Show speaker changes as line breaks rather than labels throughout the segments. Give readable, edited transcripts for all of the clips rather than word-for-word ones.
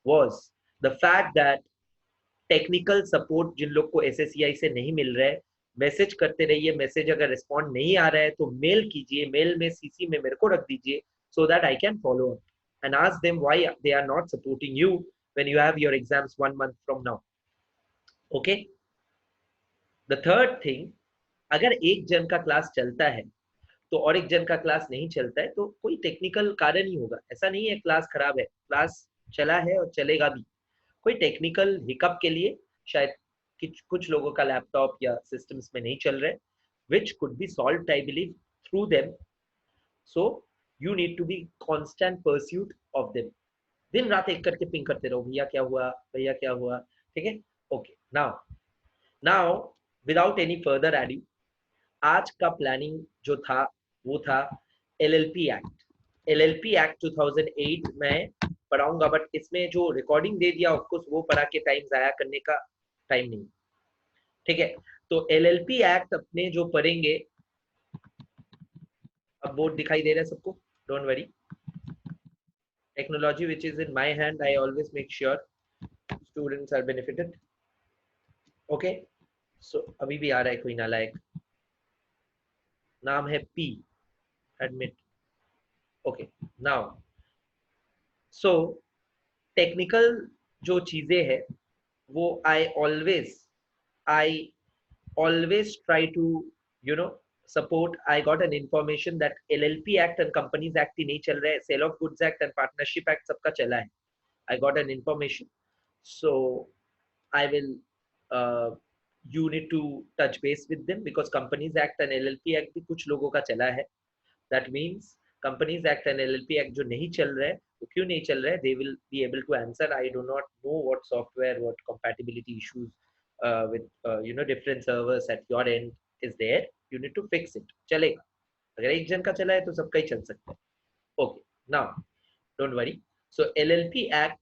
was the fact that technical support जिन लोग को SSCI से नहीं मिल रहा है, मैसेज करते रहिए, मैसेज अगर रिस्पॉन्ड नहीं आ रहा है तो मेल कीजिए, मेल में सीसी में मेरे को रख दीजिए, so that I can follow up and ask them why they are not supporting you when you have your exams 1 month from now. Okay, the third thing, अगर एक जन का क्लास चलता है तो और एक जन का क्लास नहीं चलता है तो कोई टेक्निकल कारण ही होगा, ऐसा नहीं है क्लास खराब है, क्लास चला है और चलेगा भी, कोई टेक्निकल हिकअप के लिए शायद कुछ लोगों का लैपटॉप या सिस्टम्स में नहीं चल रहे, which could be solved I believe through them. So you need to be constant pursuit of them. दिन रात एक करके पिंग करते रहो, भैया क्या हुआ, भैया क्या हुआ, ठीक है. Okay, now without any further adding, आज का प्लानिंग जो था वो था LLP एक्ट 2008 में पढ़ाऊंगा, बट इसमें जो रिकॉर्डिंग दे दिया ऑफकोर्स वो पढ़ा के टाइम जाया करने का टाइम नहीं, ठीक है. तो LLP एक्ट अपने जो पढ़ेंगे, अब बोर्ड दिखाई दे रहा है सबको, don't worry, technology which is in my hand, I always make sure students are benefited. Okay, so अभी भी आ रहा है कोई नालायक, नाम है P, admit. Okay, now so technical जो चीजें है वो I always try to support. I got an information that LLP Act and Companies Act ही नहीं चल रहा है, Sale of Goods Act and Partnership Act सबका चला है. I got an information, so I will you need to touch base with them because Companies Act and LLP Act भी कुछ लोगों का चला है. That means Companies Act and LLP Act जो नहीं चल रहा है, वो क्यों नहीं चल रहा है, they will be able to answer. I do not know what software, what compatibility issues with different servers at your end is there. You need to fix it. चलेगा, अगर एक जन का चला है तो सबका ही चल सकता है. Okay, now don't worry. So LLP Act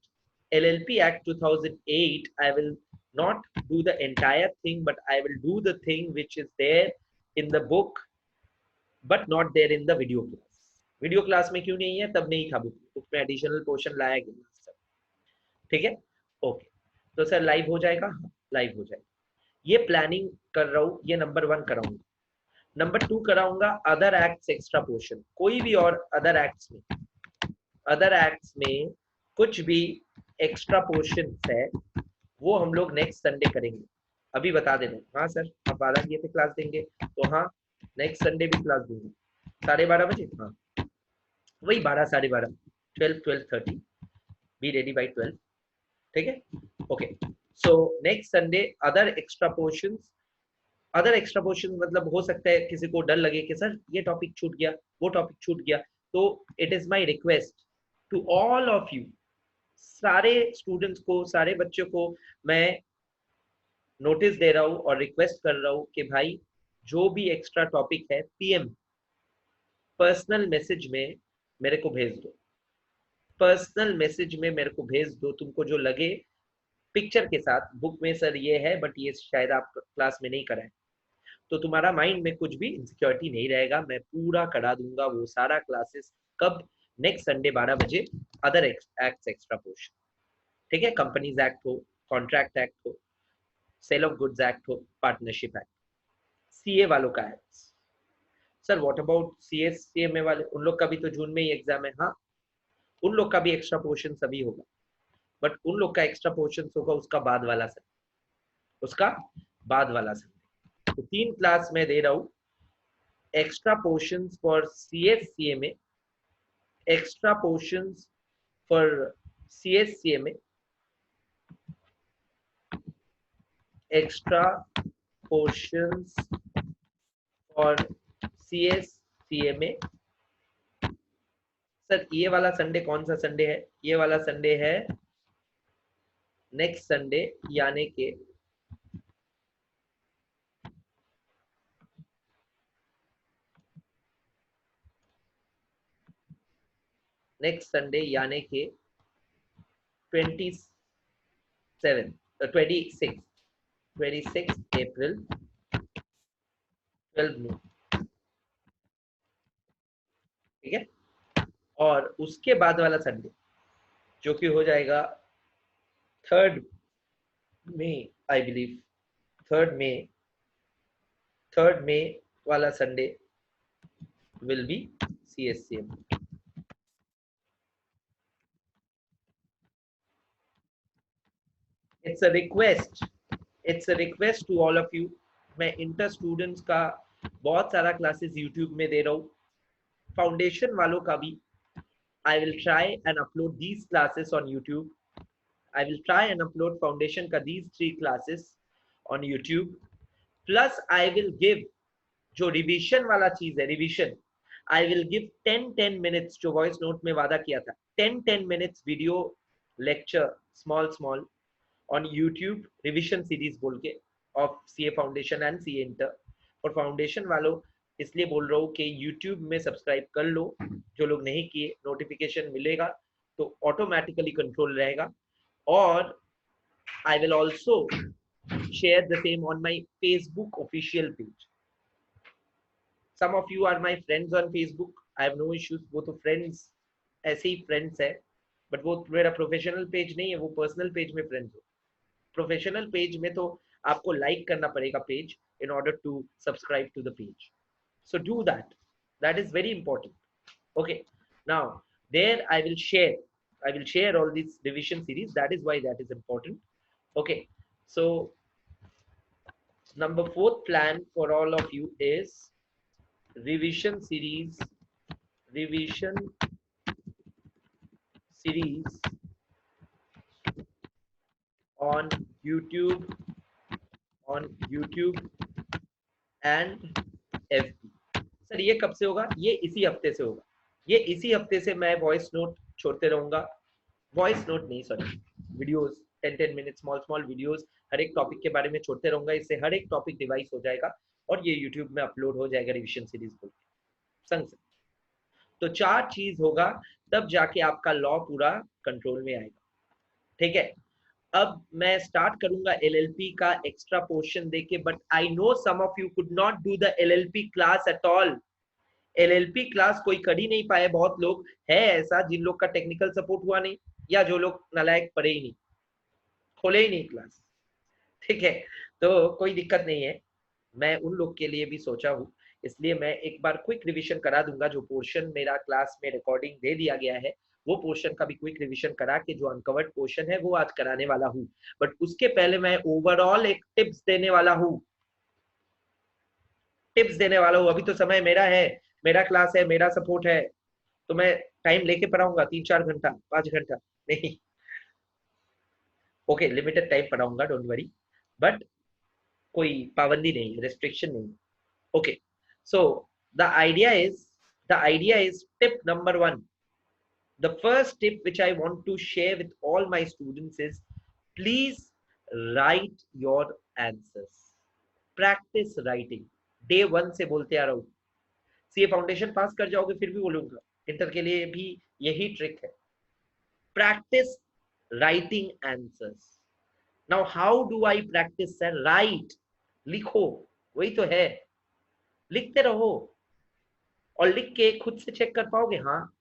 2008, I will not do the entire thing, but I will do the thing which is there in the book but not there in the video class. Video class में क्यों नहीं है, तब नहीं था book में additional portion लाया गया, ठीक है. ओके, तो सर लाइव हो जाएगा, लाइव हो जाएगा. ये प्लानिंग कर रहा हूँ, ये नंबर 1 कराऊंगा. नंबर 2 कराऊंगा अदर एक्ट्स एक्स्ट्रा पोर्शन, कोई भी और अदर एक्ट्स में कुछ भी एक्स्ट्रा पोर्शन है वो हम लोग नेक्स्ट संडे करेंगे. अभी बता दे रहे. हाँ सर, आप वादा किए थे क्लास देंगे, तो हाँ नेक्स्ट संडे भी क्लास दूंगा 12:30 बजे. हाँ वही 12, 12:30, 12:30, बी रेडी बाई 12, ठीक है. Okay, so next Sunday other extra portions मतलब हो सकता है किसी को डर लगे कि सर ये टॉपिक छूट गया, वो टॉपिक छूट गया, तो it is my request to all of you, सारे स्टूडेंट्स को, सारे बच्चों को मैं नोटिस दे रहा हूँ और रिक्वेस्ट कर रहा हूँ कि भाई जो भी एक्स्ट्रा टॉपिक है PM पर्सनल मैसेज में मेरे को भेज दो, पर्सनल मैसेज में मेरे को भेज दो. तुमको जो लगे पिक्चर के साथ, बुक में सर ये है बट ये शायद आप क्लास में नहीं कराएं, तो तुम्हारा माइंड में कुछ भी इनसिक्योरिटी नहीं रहेगा. मैं पूरा करा दूंगा वो सारा क्लासेस. कब? नेक्स्ट संडे 12 बजे. अदर एक्ट्स एक्स्ट्रा पोर्शन, ठीक है. कंपनीज एक्ट हो, कॉन्ट्रैक्ट एक्ट हो, सेल ऑफ गुड्स एक्ट हो, पार्टनरशिप एक्ट. CA वालों का है सर, व्हाट अबाउट CMA वाले, उन लोग का भी तो जून में ही एग्जाम है. हाँ, उन लोग का भी एक्स्ट्रा पोर्शन सभी होगा, बट उन लोग का एक्स्ट्रा पोर्शन होगा उसका बाद वाला संडे. तो 3 क्लास में दे रहा हूँ. Extra portion for CMA, extra portion for CMA, extra portion for CMA. Sir ये वाला संडे कौन सा संडे है? ये वाला संडे है नेक्स्ट संडे, यानी के नेक्स्ट संडे यानी के 26 अप्रैल 12 नून, ठीक है. और उसके बाद वाला संडे जो कि हो जाएगा 3rd May, I believe 3rd May वाला Sunday will be CSCM. It's a request to all of you. मैं इंटर स्टूडेंट्स का बहुत सारा क्लासेस यूट्यूब में दे रहा हूँ, फाउंडेशन वालों का भी. I will try and upload these classes on YouTube. I will try and upload foundation का these 3 classes on YouTube. Plus I will give जो रिविजन वाला चीज है, revision I will give 10 minutes जो वॉइस नोट में वादा किया था, 10 minutes video lecture small on YouTube revision series बोल के of CA foundation and CA inter. और फाउंडेशन वालों इसलिए बोल रहा हूँ कि YouTube में सब्सक्राइब कर लो, जो लोग नहीं किए नोटिफिकेशन मिलेगा तो ऑटोमेटिकली कंट्रोल रहेगा. और I will also share the same on my Facebook official page. Some of you are my friends on Facebook. I have no issues. वो तो friends ऐसे ही friends है, but वो मेरा प्रोफेशनल पेज नहीं है, वो पर्सनल पेज में फ्रेंड्स हो. प्रोफेशनल पेज में तो आपको लाइक करना पड़ेगा page in order to subscribe to the page. So do that. That is very important. Okay. Now there I will share all these revision series. That is why that is important. Okay. So number 4th plan for all of you is revision series on YouTube and FB. Sir ये कब से होगा? ये इसी हफ्ते से होगा. ये इसी हफ्ते से मैं वॉइस नोट छोड़ते रहूंगा. वॉइस नोट नहीं, sorry, videos 10 minute small videos हर एक टॉपिक के बारे में छोड़ते रहूंगा. इससे हर एक टॉपिक डिवाइस हो जाएगा और ये यूट्यूब में अपलोड हो जाएगा रिविजन सीरीज बोल के संग से. तो 4 चीज होगा तब जाके आपका लॉ पूरा कंट्रोल में आएगा. ठीक है. अब मैं स्टार्ट करूंगा एलएलपी का एक्स्ट्रा पोर्शन देके, but I know some of you could not do the LLP class at all. LLP class कोई कर ही नहीं पाए. बहुत लोग है ऐसा जिन लोग का टेक्निकल सपोर्ट हुआ नहीं, या जो लोग नालायक पढ़े ही नहीं, खोले ही नहीं क्लास. ठीक है, तो कोई दिक्कत नहीं है. मैं उन लोग के लिए भी सोचा हूँ, इसलिए मैं एक बार क्विक रिवीजन करा दूंगा. जो पोर्शन मेरा क्लास में रिकॉर्डिंग दे दिया गया है वो पोर्शन का भी क्विक रिवीजन करा के जो अनकवर्ड पोर्शन है वो आज कराने वाला हूँ. बट उसके पहले मैं ओवरऑल एक टिप्स देने वाला हूँ. अभी तो समय मेरा है, मेरा क्लास है, मेरा सपोर्ट है, तो मैं टाइम लेके पढ़ाऊंगा 3-4 घंटा 5 घंटा नहीं. ओके, लिमिटेड टाइम पढ़ाऊंगा, डोंट वरी. बट कोई पाबंदी नहीं, रेस्ट्रिक्शन नहीं. Okay, so the idea is tip number 1. The first tip which I want to share with all my students is please write your answers. Practice writing. Day 1 से बोलते आ रहा हूँ. CA foundation पास कर जाओगे फिर भी बोलूंगा, इंटर के लिए भी यही ट्रिक है. Practice writing answers. Now how do I practice sir? Write, लिखो, वही तो है. लिखते रहो और लिख के खुद से चेक कर पाओगे. हाँ,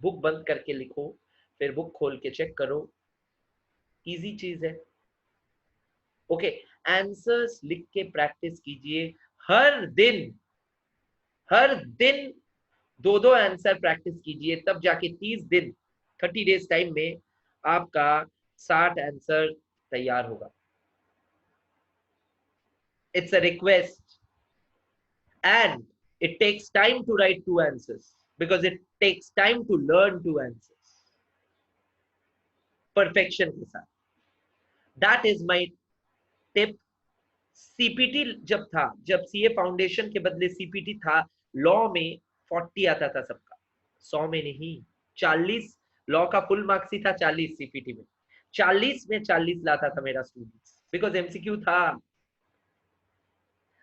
बुक बंद करके लिखो, फिर बुक खोल के चेक करो. इजी चीज है. ओके, आंसर्स लिख के प्रैक्टिस कीजिए हर दिन 2 आंसर प्रैक्टिस कीजिए. तब जाके 30 दिन 30 डेज टाइम में आपका 60 आंसर तैयार होगा. It's a request and it takes time to write 2 answers because it takes time to learn 2 answers perfection के साथ. That is my tip. CPT जब सीए फाउंडेशन के बदले सीपीटी था, लॉ में 40 आता था सबका, 100 में नहीं. 40 लॉ का फुल मार्क्स ही था, 40 सीपीटी में. 40 में 40 लाता था मेरा स्टूडेंट्स, बिकॉज एमसीक्यू था.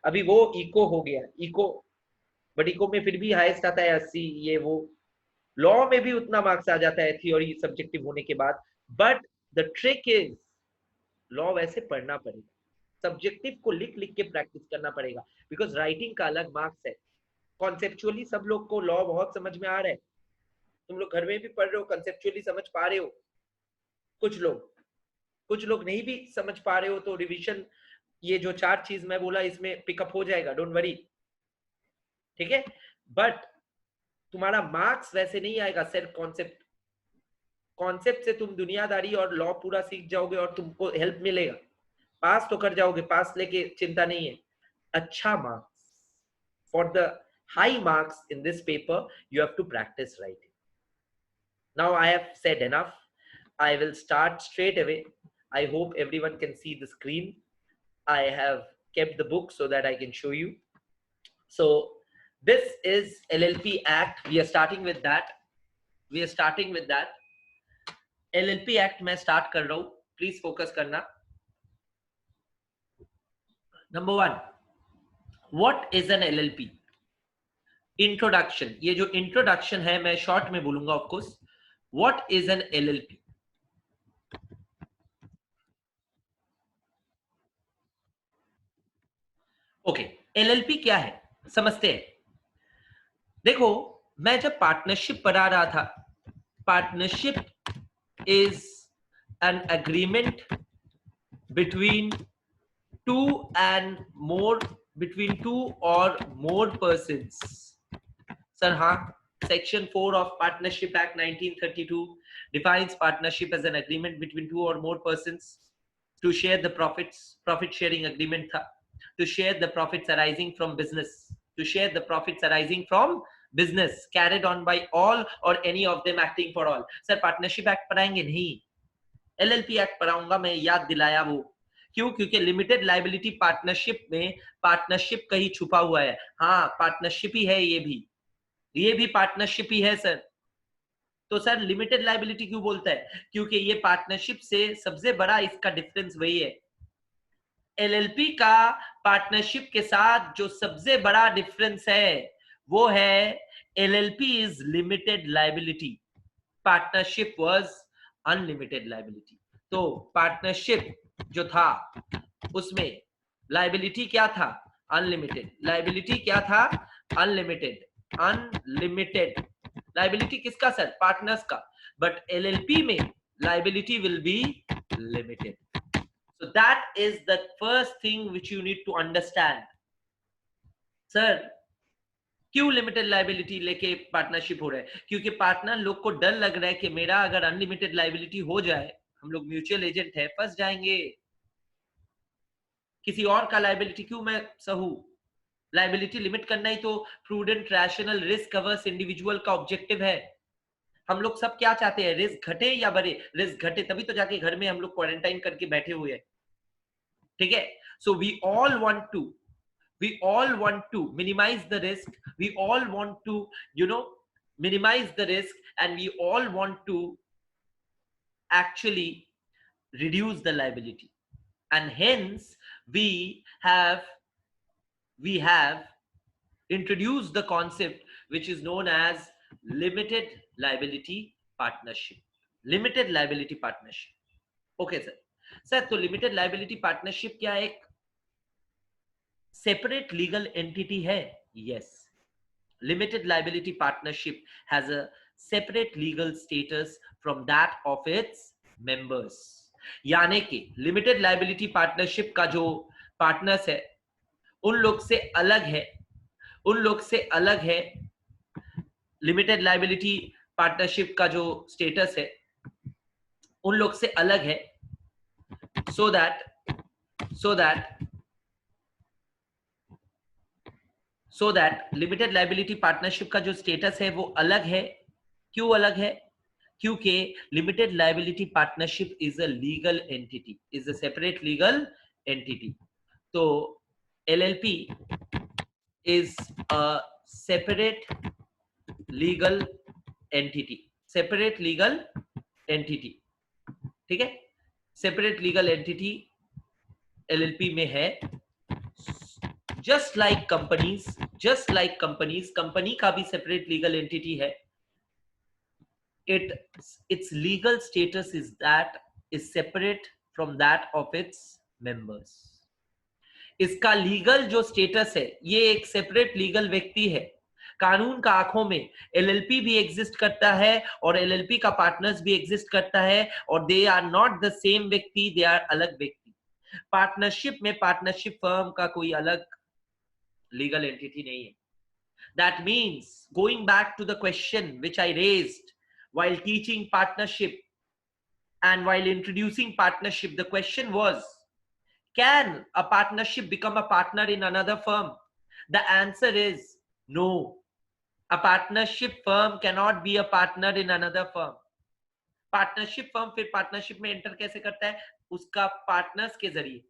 अभी वो इको हो गया, इको, बट इको में फिर भी हाईएस्ट आता है 80. ये वो लॉ में भी उतना मार्क्स आ जाता है थ्योरी सब्जेक्टिव होने के बाद. But the trick is law वैसे पढ़ना पड़ेगा, सब्जेक्टिव को लिख लिख के प्रैक्टिस करना पड़ेगा, बिकॉज राइटिंग का अलग मार्क्स है. कॉन्सेप्चुअली सब लोग को लॉ बहुत समझ में आ रहा है, तुम लोग घर में भी पढ़ रहे हो, कॉन्सेप्चुअली समझ पा रहे हो कुछ लोग, कुछ लोग नहीं भी समझ पा रहे हो तो रिवीजन, ये जो 4 चीज मैं बोला इसमें पिकअप हो जाएगा, डोंट वरी, ठीक है। बट तुम्हारा मार्क्स वैसे नहीं आएगा, सिर्फ कॉन्सेप्ट, कॉन्सेप्ट से तुम दुनियादारी और लॉ पूरा सीख जाओगे और तुमको हेल्प मिलेगा, पास तो कर जाओगे, पास लेके चिंता नहीं है। अच्छा marks, for the high marks in this paper you have to practise writing. Now I have said enough, I will start straight away. I hope everyone can see the screen. I have kept the book so that I can show you. So this is LLP Act. We are starting with that. We are starting with that. LLP Act मैं start कर रहा हूँ. Please focus करना. Number 1. What is an LLP? Introduction. ये जो introduction है मैं short में बोलूँगा of course. What is an LLP? Okay, LLP क्या है समझते हैं। देखो, मैं जब पार्टनरशिप पढ़ा रहा था, partnership is an agreement between two और मोर पर्सन्स। सर हाँ, section 4 of partnership act 1932 defines partnership as an agreement between 2 or more persons to share the profits, profit sharing agreement था, to share the profits arising from business, to share the profits arising from business carried on by all or any of them acting for all। Sir partnership act पढ़ाएंगे नहीं, LLP act पढ़ाऊंगा मैं, याद दिलाया वो। क्यों? क्योंकि लिमिटेड लायबिलिटी पार्टनरशिप में पार्टनरशिप कहीं छुपा हुआ है। हाँ, पार्टनरशिप ही है, ये भी पार्टनरशिप ही है सर। तो सर लिमिटेड लायबिलिटी क्यों बोलता है? क्योंकि ये पार्टनरशिप से सबसे बड़ा इसका डिफरेंस वही है। एलएलपी का पार्टनरशिप के साथ जो सबसे बड़ा डिफरेंस है वो है LLP is limited liability, partnership was unlimited liability. तो पार्टनरशिप जो था उसमें लायबिलिटी क्या था? अनलिमिटेड। लायबिलिटी क्या था? अनलिमिटेड। अनलिमिटेड लायबिलिटी किसका सर? पार्टनर्स का। बट एलएलपी में liability will be limited. So that is the first thing which you need to understand. Sir क्यों लिमिटेड लायबिलिटी लेके पार्टनरशिप हो रहा है? क्योंकि पार्टनर लोग को डर लग रहा है कि मेरा अगर अनलिमिटेड लायबिलिटी हो जाए, हम लोग म्यूचुअल एजेंट है, फंस जाएंगे, किसी और का लायबिलिटी क्यों मैं सहूं? लायबिलिटी लिमिट करना ही तो prudent rational risk averse individual का ऑब्जेक्टिव है। हम लोग सब क्या चाहते हैं? रिस्क घटे या बढ़े? रिस्क घटे, तभी तो जाके घर में हम लोग क्वारंटाइन करके बैठे हुए हैं, ठीक है। So we all want to minimize the risk, we all want to minimize the risk, and we all want to actually reduce the liability, and hence we have introduced the concept which is known as limited liability partnership। limited liability partnership, okay sir तो limited liability partnership क्या एक separate legal entity है? Yes, limited liability partnership has a separate legal status from that of its members. यानी कि limited liability partnership का जो partners है उन लोग से अलग है, लिमिटेड लायबिलिटी पार्टनरशिप का जो स्टेटस है उन लोग से अलग है, so that limited liability partnership का जो स्टेटस है वो अलग है। क्यों अलग है? क्योंकि limited liability partnership is a legal entity, is a separate legal entity. तो LLP is a separate legal entity, separate legal entity, ठीक है। सेपरेट लीगल एंटिटी एलएलपी में है। जस्ट लाइक कंपनीज, कंपनी का भी सेपरेट लीगल एंटिटी है। its legal status is separate from that of its members। इसका legal जो status है, ये एक सेपरेट लीगल व्यक्ति है, कानून का आंखों में एलएलपी भी एग्जिस्ट करता है और एलएलपी का पार्टनर्स भी एग्जिस्ट करता है, और they are not the same व्यक्ति, दे आर अलग व्यक्ति। पार्टनरशिप में पार्टनरशिप फर्म का कोई अलग लीगल एंटिटी नहीं है। That means, going back to the question which I raised while teaching partnership and while introducing partnership, the question was, can a partnership become a partner in another firm? The answer is no. A partnership firm cannot be a partner in another firm. Partnership firm फिर partnership में enter कैसे करता है? उसका partners के जरिए।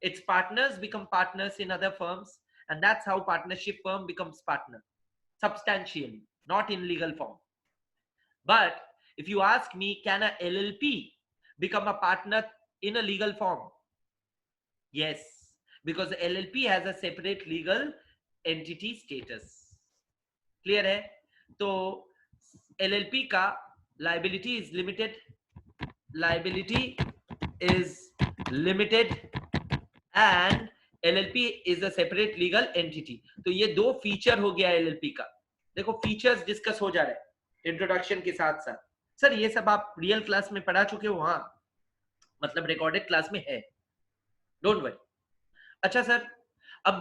Its partners become partners in other firms, and that's how partnership firm becomes partner, substantially, not in legal form. But if you ask me, can a LLP become a partner in a legal form? Yes, because the LLP has a separate legal entity status. Clear है? तो LLP का liability is limited, and LLP is a separate legal entity. तो ये दो feature हो गया LLP का। देखो फीचर्स डिस्कस हो जा रहे हैं इंट्रोडक्शन के साथ साथ। सर ये सब आप रियल क्लास में पढ़ा चुके हो? हाँ, मतलब रिकॉर्डेड क्लास में है, डोंट वरी। अच्छा सर, अब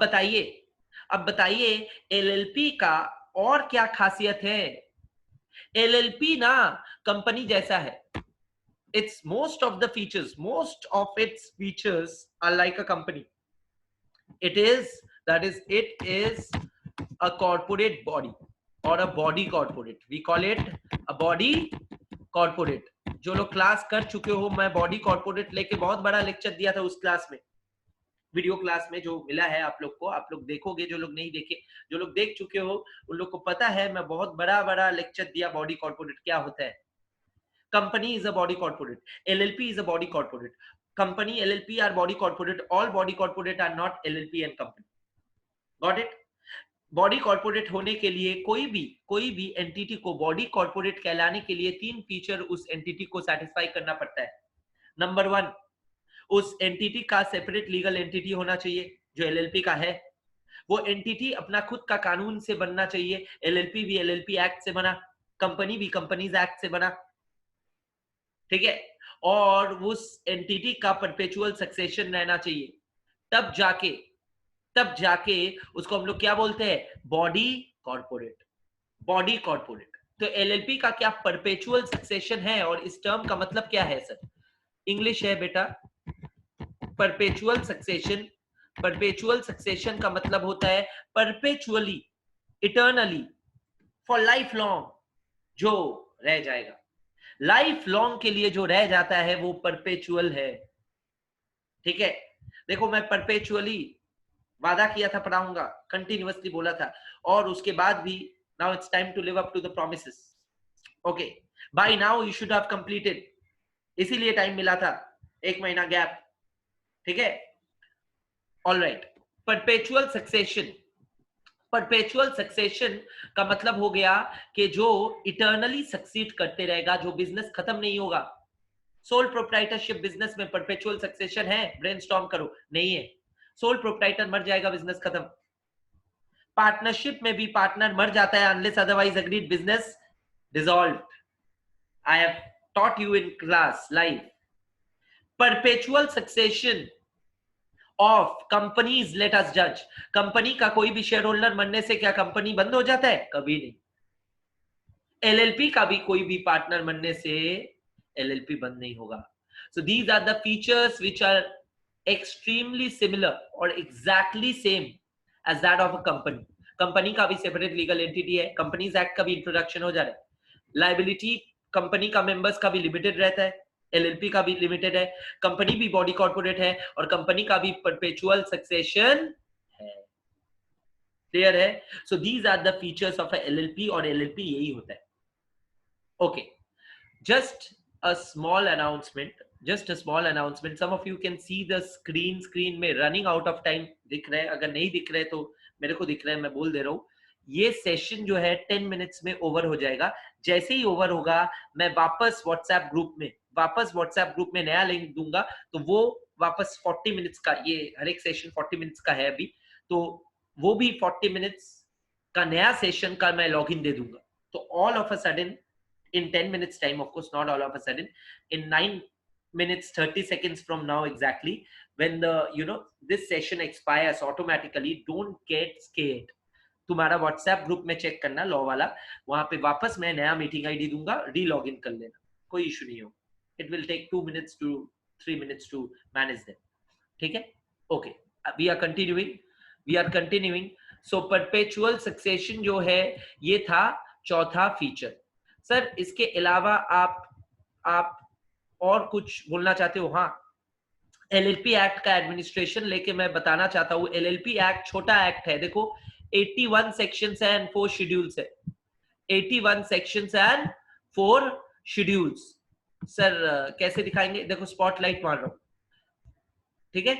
बताइए LLP का और क्या खासियत है? LLP ना कंपनी जैसा है। It's most of its features are like a company. It is a corporate body or a body corporate. We call it a body corporate. जो लोग क्लास कर चुके हो, मैं बॉडी कॉर्पोरेट लेके बहुत बड़ा लेक्चर दिया था उस क्लास में, वीडियो क्लास में जो मिला है आप लोग को, आप लोग देखोगे। जो लोग नहीं देखे, जो लोग देख चुके हो उन लोग को पता है, मैं बहुत बड़ा लेक्चर दिया बॉडी कॉर्पोरेट क्या होता है। Company is a body corporate. LLP is a body corporate. Company, LLP are body corporate. All body corporate are not LLP and company. Got it? Body corporate होने के लिए कोई भी एंटिटी को बॉडी कॉर्पोरेट कहलाने के लिए 3 फीचर उस एंटिटी को सेटिस्फाई करना पड़ता है। नंबर 1, उस एंटिटी का सेपरेट लीगल एंटिटी होना चाहिए, जो LLP का है। वो एंटिटी अपना खुद का कानून से बनना चाहिए। LLP भी LLP एक्ट से बना, कंपनी भी कंपनीज एक्ट से बना, ठीक है। और उस एंटिटी का परपेचुअल सक्सेशन रहना चाहिए, तब जाके उसको हम लोग क्या बोलते हैं? Body corporate. तो LLP का क्या परपेचुअल सक्सेशन है? और इस टर्म का मतलब क्या है सर? इंग्लिश है बेटा। परपेचुअल सक्सेशन का मतलब होता है perpetually, eternally, for life long, जो रह जाएगा। लाइफ लॉन्ग के लिए जो रह जाता है वो परपेचुअल है, ठीक है। देखो मैं परपेचुअली वादा किया था पढ़ाऊंगा, कंटिन्यूअसली बोला था, और उसके बाद भी now it's time to live up to the promises. Okay, by now you should have completed, इसीलिए टाइम मिला था, 1 महीना गैप, ठीक है। ऑलराइट, परपेचुअल सक्सेशन का मतलब हो गया कि जो इटर्नली सक्सीड करते रहेगा, जो बिजनेस खत्म नहीं होगा। सोल प्रोप्राइटरशिप बिजनेस में परपेचुअल सक्सेशन है? ब्रेनस्टॉर्म करो, नहीं है। सोल प्रोप्राइटर मर जाएगा, बिजनेस खत्म। पार्टनरशिप में भी पार्टनर मर जाता है, unless otherwise agreed, business dissolved. I have taught you in class live. Perpetual succession of companies, let us जज। कंपनी का कोई भी शेयर होल्डर मरने से क्या कंपनी बंद हो जाता है? कभी नहीं। LLP का भी कोई भी पार्टनर मरने से LLP बंद नहीं होगा। So these are the features which are extremely similar or exactly same as that of a company. Company का भी सेपरेट लीगल एंटिटी है, कंपनीज एक्ट का भी इंट्रोडक्शन हो जा रहा है। लायबिलिटी कंपनी का मेंबर्स का भी लिमिटेड रहता है, LLP का भी लिमिटेड है, कंपनी भी बॉडी कॉर्पोरेट है, और कंपनी का भी परपेचुअल सक्सेशन है। क्लियर है? So these are the features of a LLP, और LLP यही होता है। Okay, just a small announcement, some of you can see the screen में running out of time दिख रहा है। अगर नहीं दिख रहा है तो मेरे को दिख रहा है, मैं बोल दे रहा हूँ। ये सेशन जो है 10 मिनट्स में ओवर हो जाएगा। जैसे ही ओवर होगा मैं वापस व्हाट्सएप ग्रुप में नया लिंक दूंगा, तो वो वापस 40 मिनट्स का, ये हर एक सेशन 40 मिनट्स का है अभी, तो वो भी 40 मिनट्स का नया सेशन का मैं लॉगिन दे दूंगा, तो all of a sudden in 10 minutes time, of course not all of a sudden, in 9 minutes 30 seconds from now exactly, when the this session expires automatically, don't get scared. तुम्हारा WhatsApp group में check करना law वाला, वहां पे वापस मैं नया meeting ID दूंगा, री लॉग इन कर लेना, कोई इशू नहीं हो. It will take 2 minutes to 3 minutes to manage them. ठीक है, okay, we are continuing. So perpetual succession जो है ये था चौथा फीचर. सर इसके अलावा आप और कुछ बोलना चाहते हो? हाँ, एलएलपी एक्ट का एडमिनिस्ट्रेशन लेके मैं बताना चाहता हूँ. एलएलपी एक्ट छोटा एक्ट है, देखो 81 सेक्शंस है एंड 4 शेड्यूल्स है. 81 सेक्शंस एंड 4 शेड्यूल्स. सर कैसे दिखाएंगे? देखो स्पॉटलाइट मार रहा हूँ. ठीक है,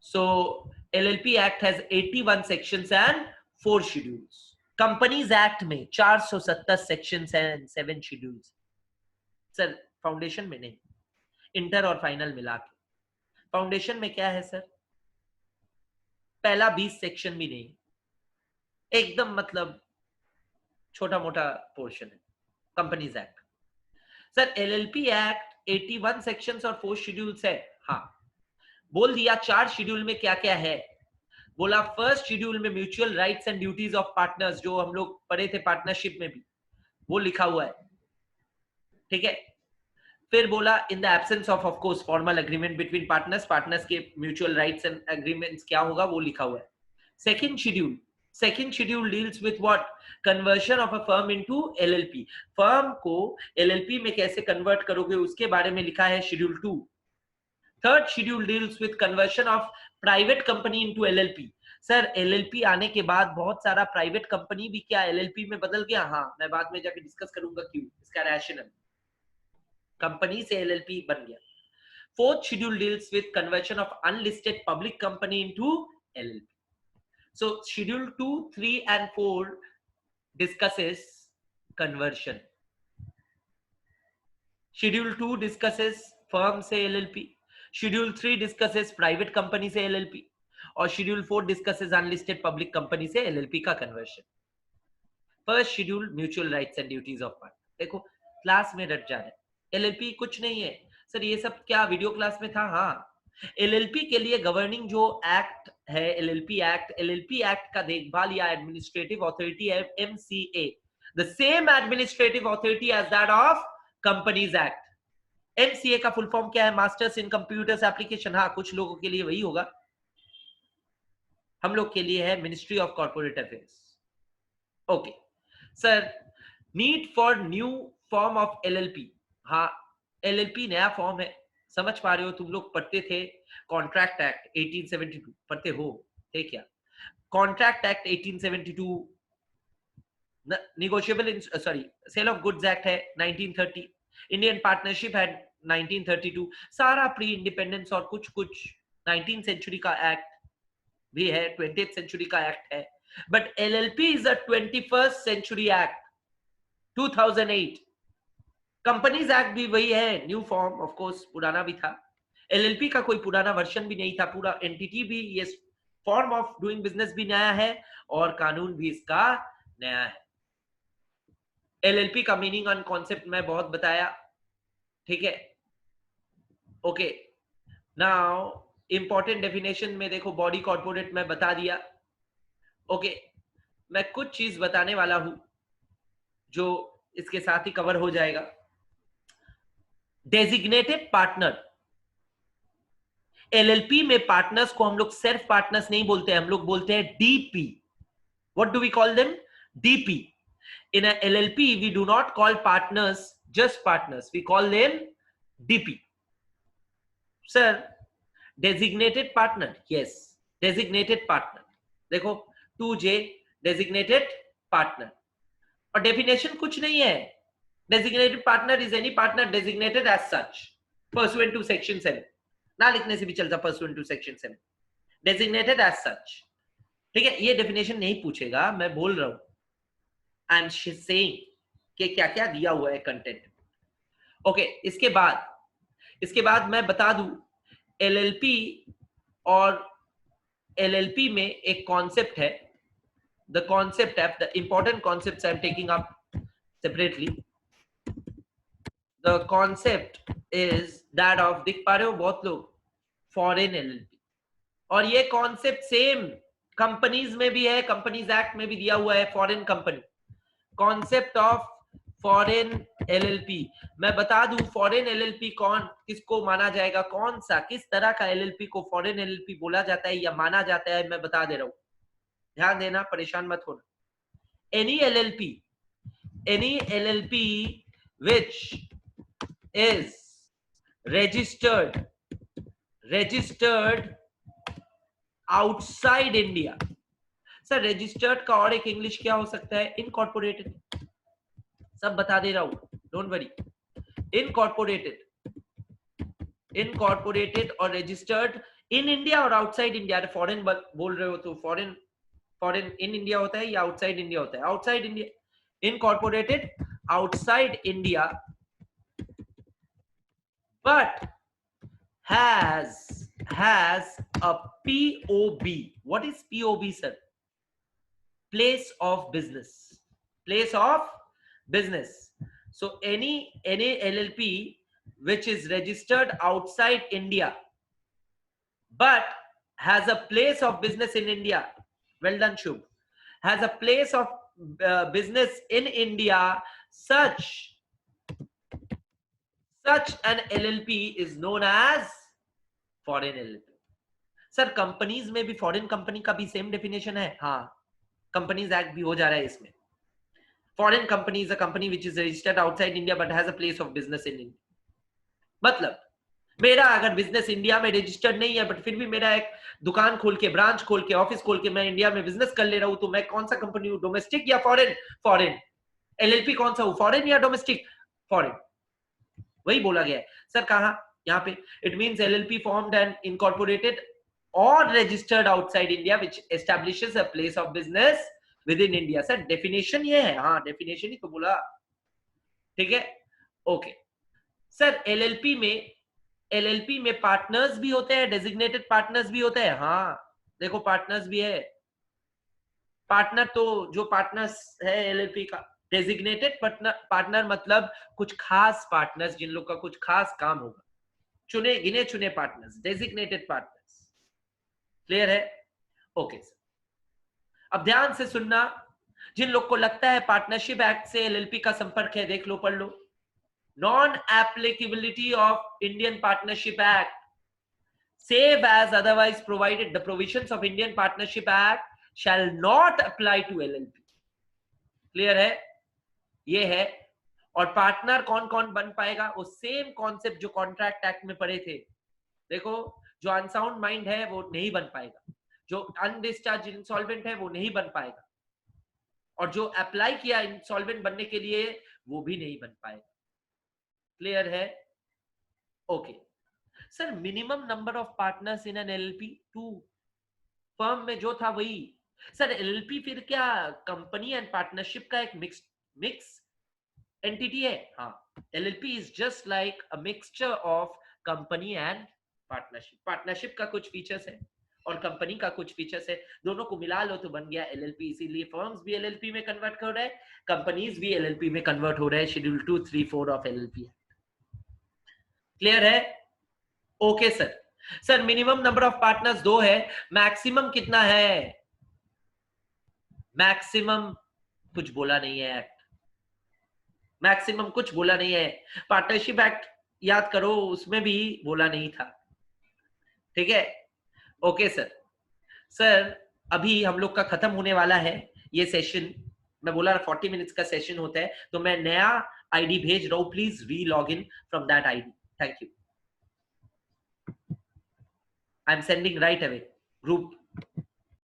so LLP act has 81 sections and 4 schedules. Companies act में 470 sections and 7 schedules. Sir foundation में नहीं, इंटर और फाइनल मिला के. फाउंडेशन में क्या है सर? पहला 20 सेक्शन भी नहीं, एकदम मतलब छोटा मोटा पोर्शन है companies act. Sir LLP act 81 sections और 4 शेड्यूल्स है. हाँ, बोल दिया 4 शेड्यूल में क्या क्या है. बोला फर्स्ट शेड्यूल में mutual rights and duties of partners, जो हम लोग पढ़े थे पार्टनरशिप में भी, वो लिखा हुआ है. ठीक है, फिर बोला in the absence of course formal agreement between partners के म्यूचुअल राइट्स एंड एग्रीमेंट्स क्या होगा वो लिखा हुआ है. Second schedule deals with what? Conversion of a firm into LLP. Firm को एलएलपी में कैसे कन्वर्ट करोगे उसके बारे में लिखा है schedule 2. Third schedule deals with conversion of private company into LLP. Sir LLP आने के बाद बहुत सारा प्राइवेट कंपनी भी क्या एलएलपी में बदल गया? हाँ, मैं बाद में जाके डिस्कस करूंगा क्यों, इसका रैशनल. कंपनी से एलएलपी बन गया. Fourth schedule deals with conversion of unlisted public company into LLP. So schedule 2, 3 and 4 discusses conversion. Schedule 2 discusses firm से LLP. Schedule 3 discusses private company से एलएलपी. और schedule 4 discusses unlisted public company से LLP का conversion. First schedule mutual rights and duties of partner. देखो class में रट जा रहे हैं, एलएलपी कुछ नहीं है. सर ये सब क्या वीडियो क्लास में था? हाँ, एलएलपी के लिए गवर्निंग जो एक्ट है एलएलपी एक्ट का देखभाल या एडमिनिस्ट्रेटिव अथॉरिटी है MCA, the same administrative authority as that of companies act. MCA का फुल फॉर्म क्या है? Masters in computers application. हाँ, कुछ लोगों के लिए वही होगा, हम लोग के लिए है ministry of corporate affairs. Okay sir, need for new form of LLP. हाँ, एलएलपी नया फॉर्म है, समझ पा रहे हो? तुम लोग पढ़ते थे कॉन्ट्रैक्ट एक्ट 1872, पढ़ते हो थे क्या? Contract act 1872, negotiable sale of goods act है 1930, इंडियन पार्टनरशिप है 1932. सारा प्री इंडिपेंडेंस और कुछ 19th सेंचुरी का एक्ट भी है, 20th सेंचुरी का एक्ट है. But LLP is a 21st century act 2008. Companies act भी वही है, न्यू फॉर्म, ऑफ कोर्स पुराना भी था. एलएलपी का कोई पुराना वर्जन भी नहीं था, पूरा एंटिटी भी, ये फॉर्म ऑफ डूइंग बिजनेस भी नया है और कानून भी इसका नया है. एलएलपी का मीनिंग और कॉन्सेप्ट मैं बहुत बताया. ठीक है, ओके. नाउ इंपॉर्टेंट डेफिनेशन में देखो, बॉडी कॉर्पोरेट में बता दिया. ओके, मैं कुछ चीज बताने वाला हूं जो इसके साथ ही कवर हो जाएगा. Designated partner. एलएलपी में पार्टनर्स को हम लोग सिर्फ पार्टनर्स नहीं बोलते हैं, हम लोग बोलते हैं DP. What do we call them? DP. In a LLP we do not call partners just partners, we call them DP. Sir designated partner, yes designated partner. देखो 2J डेजिग्नेटेड पार्टनर, और definition कुछ नहीं है. Designated partner is any partner designated as such pursuant to section 7. ना लिखने से भी चलता pursuant to section 7. Designated as such. ठीक है, ये डेफिनेशन नहीं पूछेगा, मैं बोल रहा हूं. आई एम सेइंग कि क्या क्या दिया हुआ है कंटेंट. ओके, इसके बाद मैं बता दूं एलएलपी और एलएलपी में एक कॉन्सेप्ट है the concept of the important concepts I'm taking up separately. The concept is that of, देख पा रहे हो बहुत लोग, फॉरेन एलएलपी, और ये कॉन्सेप्ट सेम कंपनीज में भी है, कंपनीज एक्ट में भी दिया हुआ है, foreign company, concept of foreign LLP. मैं बता दूं फॉरेन एलएलपी कौन किसको माना जाएगा, कौन सा किस तरह का एलएलपी को फॉरेन एलएलपी बोला जाता है या माना जाता है, मैं बता दे रहा हूं, ध्यान देना, परेशान मत होना। Any LLP which is registered outside India। Sir registered का और एक इंग्लिश क्या हो सकता है, इनकॉर्पोरेटेड, सब बता दे रहा हूं, डोंट वरी। इनकॉर्पोरेटेड और रजिस्टर्ड इन इंडिया और आउटसाइड इंडिया। फॉरेन बोल रहे हो तो फॉरेन इन इंडिया होता है या आउटसाइड इंडिया होता है, outside India. Incorporated outside India but has a POB. What is POB, sir? Place of business. So any LLP which is registered outside India but has a place of business in India, well done Shubh, has a place of business in India, such an LLP is known as foreign LLP। Sir companies में भी foreign company का भी same definition है, हाँ, companies act भी हो जा रहा है इसमें। Foreign company is a company which is registered outside India but has a place of business in India. मतलब मेरा अगर बिजनेस इंडिया में रजिस्टर्ड नहीं है बट फिर भी मेरा एक दुकान खोल के, ब्रांच खोल के, ऑफिस खोल के मैं इंडिया में बिजनेस कर ले रहा हूं, तो मैं कौन सा कंपनी हूं, डोमेस्टिक या फॉरेन? फॉरेन। एलएलपी कौन सा हूं, फॉरेन या डोमेस्टिक? फॉरेन। वही बोला गया है सर, कहां, यहाँ पे it means LLP formed and incorporated और registered outside India which establishes a place of business within India. Sir definition ये है, हाँ डेफिनेशन ही तो बोला, ठीक है, ओके। सर एलएलपी में पार्टनर्स भी होते हैं, डेजिग्नेटेड पार्टनर्स भी होते हैं, हाँ देखो पार्टनर्स भी है। पार्टनर तो जो पार्टनर्स है एलएलपी का, डेजिग्नेटेड पार्टनर मतलब कुछ खास पार्टनर्स जिन लोग का कुछ खास काम होगा, चुने गिने चुने पार्टनर्स, डेजिग्नेटेड पार्टनर्स। क्लियर है? ओके सर, अब ध्यान से सुनना, जिन लोग को लगता है पार्टनरशिप एक्ट से एलएलपी का संपर्क है, देख लो, पढ़ लो। Non applicability of Indian partnership act save as otherwise provided, the provisions of Indian Partnership Act shall not apply to LLP। Clear है? ये है। और पार्टनर कौन कौन बन पाएगा, वो सेम कॉन्सेप्ट जो कॉन्ट्रैक्ट एक्ट में पढ़े थे। देखो जो अनसाउंड माइंड है वो नहीं बन पाएगा, जो अनडिस्चार्ज इंसॉल्वेंट है वो नहीं बन पाएगा, और जो अप्लाई किया इंसॉल्वेंट बनने के लिए वो भी नहीं बन पाएगा। क्लियर है? Okay sir, minimum number of partners in an LLP 2, firm में जो था वही। सर एलएलपी फिर क्या कंपनी एंड पार्टनरशिप का एक मिक्स एंटिटी है? हाँ, LLP is just like a mixture of company and partnership. Partnership का कुछ फीचर्स है और कंपनी का कुछ फीचर्स है, दोनों को मिला लो तो बन गया एलएलपी। इसीलिए फर्म्स भी एलएलपी में कन्वर्ट हो रहे हैं, कंपनीज भी एलएलपी में कन्वर्ट हो रहे हैं, शेड्यूल 2, 3, 4 ऑफ एलएलपी। क्लियर है? Okay sir. Sir minimum number of partners 2 है, मैक्सिमम कितना है? मैक्सिमम कुछ बोला नहीं है एक्ट, मैक्सिमम कुछ बोला नहीं है। पार्टनरशिप एक्ट याद करो, उसमें भी बोला नहीं था, ठीक है? Okay sir. सर अभी हम लोग का खत्म होने वाला है ये सेशन, मैं बोला 40 मिनट्स का सेशन होता है, तो मैं नया आईडी भेज रहा हूं, प्लीज री log in from that ID. Thank you. I am sending right away group